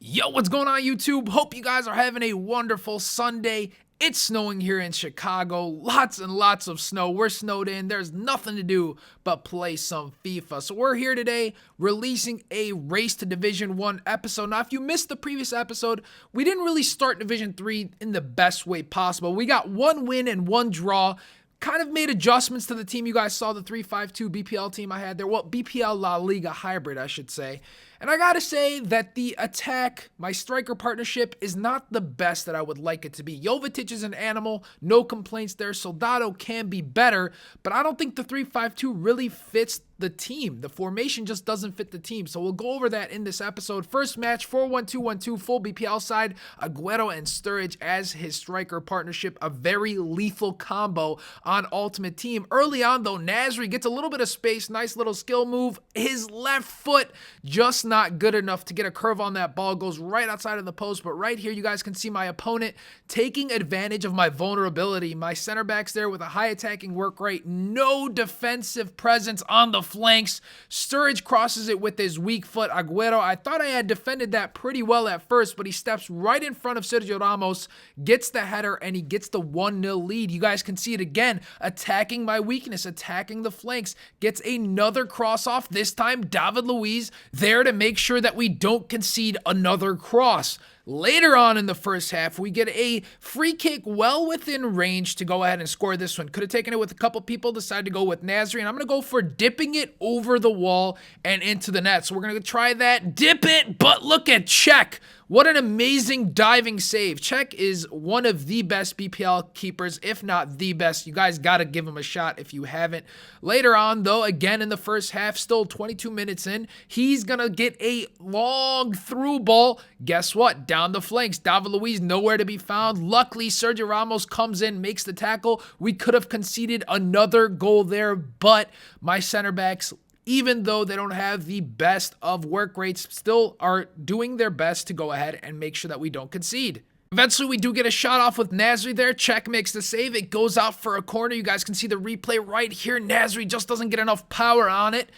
Yo, what's going on YouTube? Hope you guys are having a wonderful Sunday. It's snowing here in Chicago. Lots and lots of snow. We're snowed in. There's nothing to do but play some FIFA. So we're here today releasing a Race to Division 1 episode. Now, if you missed the previous episode, we didn't really start Division 3 in the best way possible. We got one win and one draw. Kind of made adjustments to the team. You guys saw the 3-5-2 BPL team I had there. Well, BPL La Liga hybrid, I should say. And I gotta say that the attack, my striker partnership, is not the best that I would like it to be. Jovetic is an animal, no complaints there. Soldado can be better, but I don't think the 3-5-2 really fits the team. The formation just doesn't fit the team. So we'll go over that in this episode. First match, 4-1-2-1-2, full BPL side. Aguero and Sturridge as his striker partnership. A very lethal combo on Ultimate Team. Early on, though, Nasri gets a little bit of space. Nice little skill move. His left foot just not good enough to get a curve on that ball. Goes right outside of the post. But right here, you guys can see my opponent taking advantage of my vulnerability. My center back's there with a high attacking work rate. No defensive presence on the flanks. Sturridge crosses it with his weak foot. Aguero, I thought I had defended that pretty well at first, but he steps right in front of Sergio Ramos, gets the header, and he gets the 1-0 lead. You guys can see it again, attacking my weakness, attacking the flanks. Gets another cross off, this time David Luiz there to make sure that we don't concede another cross. Later on in the first half, we get a free kick well within range to go ahead and score this one. Could have taken it with a couple people, decided to go with Nasri, and I'm going to go for dipping it over the wall and into the net. So we're going to try that, dip it, but look at Czech. What an amazing diving save. Czech is one of the best BPL keepers, if not the best. You guys got to give him a shot if you haven't. Later on, though, again in the first half, still 22 minutes in, he's going to get a long through ball. Guess what? Down the flanks. David Luiz nowhere to be found. Luckily, Sergio Ramos comes in, makes the tackle. We could have conceded another goal there, but my center backs, even though they don't have the best of work rates, still are doing their best to go ahead and make sure that we don't concede. Eventually, we do get a shot off with Nasri there. Czech makes the save. It goes out for a corner. You guys can see the replay right here. Nasri just doesn't get enough power on it.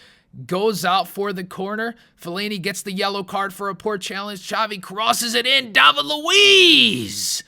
Goes out for the corner. Fellaini gets the yellow card for a poor challenge. Xavi crosses it in. David Luiz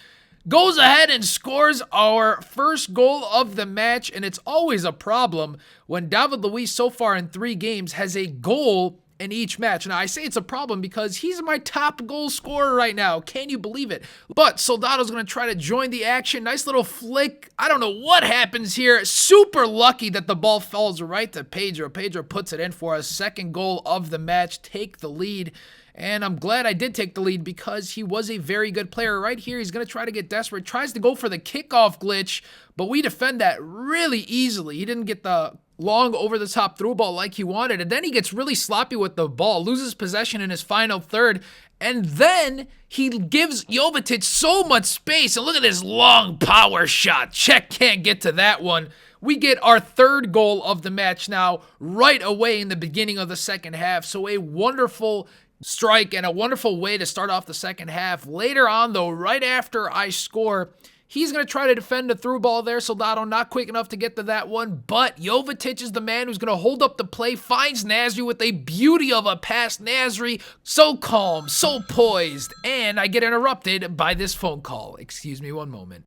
goes ahead and scores our first goal of the match, and it's always a problem when David Luiz so far in 3 games has a goal in each match. Now, I say it's a problem because he's my top goal scorer right now. Can you believe it? But Soldado's going to try to join the action. Nice little flick. I don't know what happens here. Super lucky that the ball falls right to Pedro. Pedro puts it in for a second goal of the match. Take the lead. And I'm glad I did take the lead because he was a very good player. Right here, he's going to try to get desperate. Tries to go for the kickoff glitch, but we defend that really easily. He didn't get the long over-the-top through ball like he wanted. And then he gets really sloppy with the ball, loses possession in his final third. And then he gives Jovetic so much space. And look at this long power shot. Czech can't get to that one. We get our third goal of the match now right away in the beginning of the second half. So a wonderful strike and a wonderful way to start off the second half. Later on, though, right after I score, he's going to try to defend the through ball there. Soldado not quick enough to get to that one, but Jovetic is the man who's going to hold up the play, finds Nasri with a beauty of a pass. Nasri, so calm, so poised, and I get interrupted by this phone call. Excuse me one moment.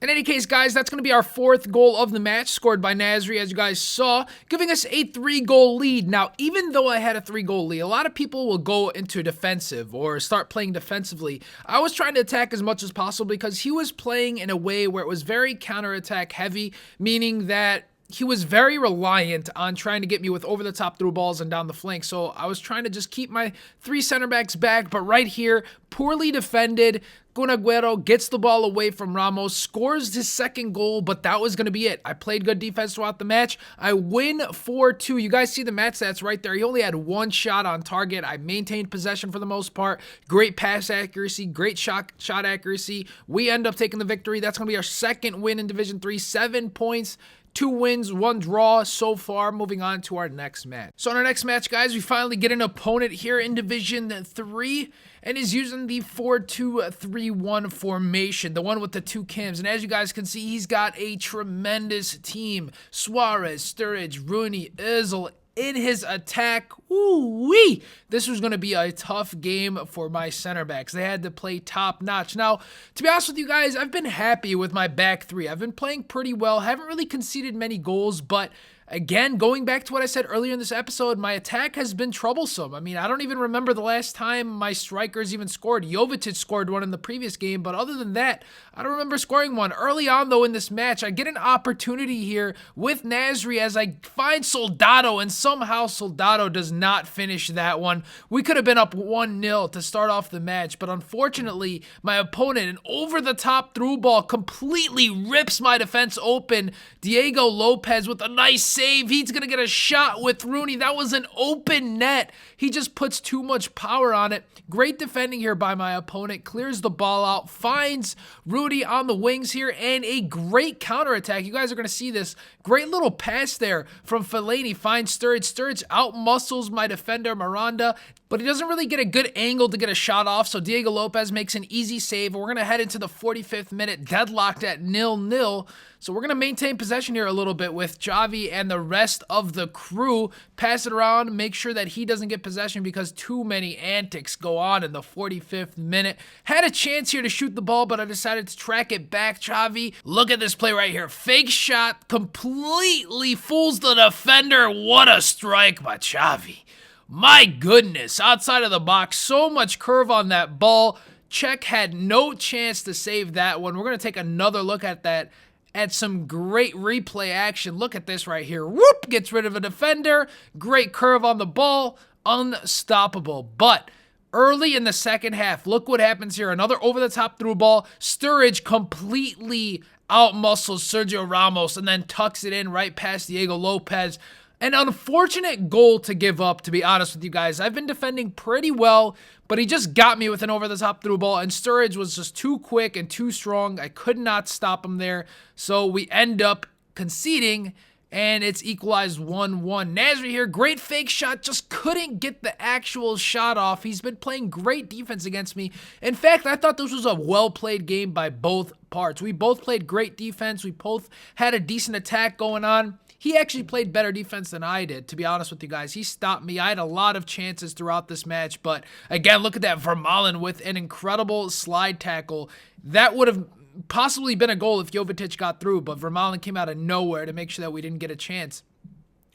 In any case, guys, that's going to be our 4th goal of the match, scored by Nasri, as you guys saw, giving us a 3-goal lead. Now, even though I had a 3-goal lead, a lot of people will go into defensive or start playing defensively. I was trying to attack as much as possible because he was playing in a way where it was very counterattack heavy, meaning that he was very reliant on trying to get me with over-the-top through balls and down the flank. So I was trying to just keep my 3 center backs back, but right here, poorly defended. Kun Aguero gets the ball away from Ramos, scores his second goal, but that was going to be it. I played good defense throughout the match. I win 4-2. You guys see the match stats right there. He only had 1 shot on target. I maintained possession for the most part. Great pass accuracy, great shot accuracy. We end up taking the victory. That's going to be our 2nd win in Division 3, 7 points. 2 wins, 1 draw so far. Moving on to our next match. So in our next match, guys, we finally get an opponent here in Division 3, and is using the 4-2-3-1 formation, the one with the 2 cams. And as you guys can see, he's got a tremendous team. Suarez, Sturridge, Rooney, Özil, in his attack. Ooh-wee! This was going to be a tough game for my center backs. They had to play top notch. Now, to be honest with you guys, I've been happy with my back three. I've been playing pretty well. Haven't really conceded many goals, but again, going back to what I said earlier in this episode, my attack has been troublesome. I mean, I don't even remember the last time my strikers even scored. Jovetic scored one in the previous game, but other than that, I don't remember scoring one. Early on, though, in this match, I get an opportunity here with Nasri as I find Soldado, and somehow Soldado does not finish that one. We could have been up 1-0 to start off the match, but unfortunately, my opponent, an over-the-top through ball, completely rips my defense open. Diego Lopez with a nice save. He's going to get a shot with Rooney. That was an open net. He just puts too much power on it. Great defending here by my opponent. Clears the ball out. Finds Rudy on the wings here. And a great counterattack. You guys are going to see this. Great little pass there from Fellaini. Finds Sturridge. Sturridge out-muscles my defender, Miranda. But he doesn't really get a good angle to get a shot off. So Diego Lopez makes an easy save. We're going to head into the 45th minute. Deadlocked at 0-0. So we're going to maintain possession here a little bit with Javi and the rest of the crew. Pass it around, make sure that he doesn't get possession because too many antics go on in the 45th minute. Had a chance here to shoot the ball, but I decided to track it back. Javi, look at this play right here. Fake shot, completely fools the defender. What a strike by Javi. My goodness, outside of the box, so much curve on that ball. Czech had no chance to save that one. We're going to take another look at that. At some great replay action. Look at this right here. Whoop! Gets rid of a defender. Great curve on the ball. Unstoppable. But early in the second half, look what happens here. Another over-the-top through ball. Sturridge completely out-muscles Sergio Ramos and then tucks it in right past Diego Lopez. An unfortunate goal to give up, to be honest with you guys. I've been defending pretty well, but he just got me with an over-the-top through ball, and Sturridge was just too quick and too strong. I could not stop him there, so we end up conceding, and it's equalized 1-1. Nasri here, great fake shot, just couldn't get the actual shot off. He's been playing great defense against me. In fact, I thought this was a well-played game by both parts. We both played great defense. We both had a decent attack going on. He actually played better defense than I did, to be honest with you guys. He stopped me. I had a lot of chances throughout this match, but again, look at that. Vermaelen with an incredible slide tackle. That would have possibly been a goal if Jovetic got through, but Vermaelen came out of nowhere to make sure that we didn't get a chance.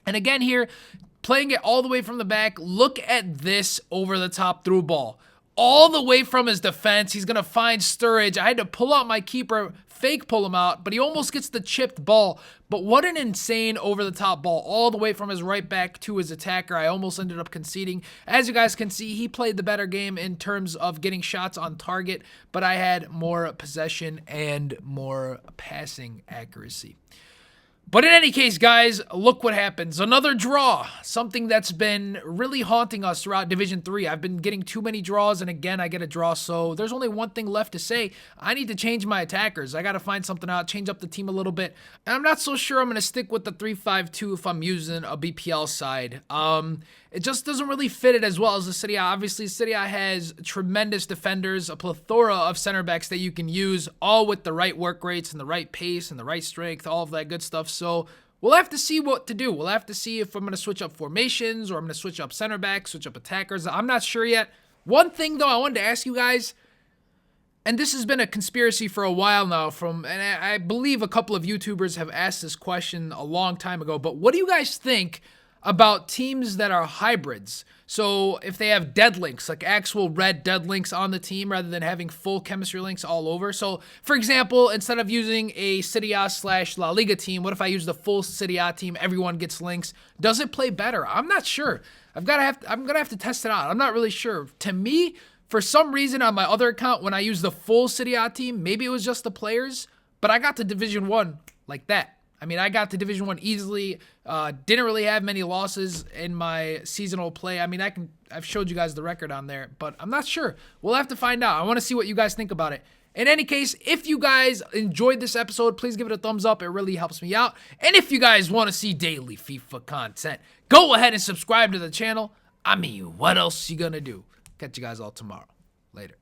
And again here, playing it all the way from the back, look at this over-the-top through ball. All the way from his defense, he's going to find Sturridge. I had to pull out my keeper, fake pull him out, but he almost gets the chipped ball. But what an insane over-the-top ball, all the way from his right back to his attacker. I almost ended up conceding. As you guys can see, he played the better game in terms of getting shots on target, but I had more possession and more passing accuracy. But in any case, guys, look what happens. Another draw, something that's been really haunting us throughout Division 3. I've been getting too many draws, and again, I get a draw, so there's only one thing left to say. I need to change my attackers. I got to find something out, change up the team a little bit. And I'm not so sure I'm going to stick with the 3-5-2 if I'm using a BPL side. It just doesn't really fit it as well as the Serie A. Obviously, Serie A has tremendous defenders, a plethora of center backs that you can use, all with the right work rates and the right pace and the right strength, all of that good stuff. So we'll have to see what to do. We'll have to see if I'm going to switch up formations or I'm going to switch up center backs, switch up attackers. I'm not sure yet. One thing, though, I wanted to ask you guys, and this has been a conspiracy for a while now, and I believe a couple of YouTubers have asked this question a long time ago, but what do you guys think about teams that are hybrids? So if they have dead links, like actual red dead links on the team rather than having full chemistry links all over. So for example, instead of using a Serie A/La Liga team, what if I use the full Serie A team? Everyone gets links. Does it play better? I'm not sure. I'm gonna have to test it out. I'm not really sure. To me, for some reason on my other account, when I use the full Serie A team, maybe it was just the players, but I got to Division 1 like that. I mean, I got to Division 1 easily. Didn't really have many losses in my seasonal play. I mean, I've showed you guys the record on there, but I'm not sure. We'll have to find out. I want to see what you guys think about it. In any case, if you guys enjoyed this episode, please give it a thumbs up. It really helps me out. And if you guys want to see daily FIFA content, go ahead and subscribe to the channel. I mean, what else you gonna do? Catch you guys all tomorrow. Later.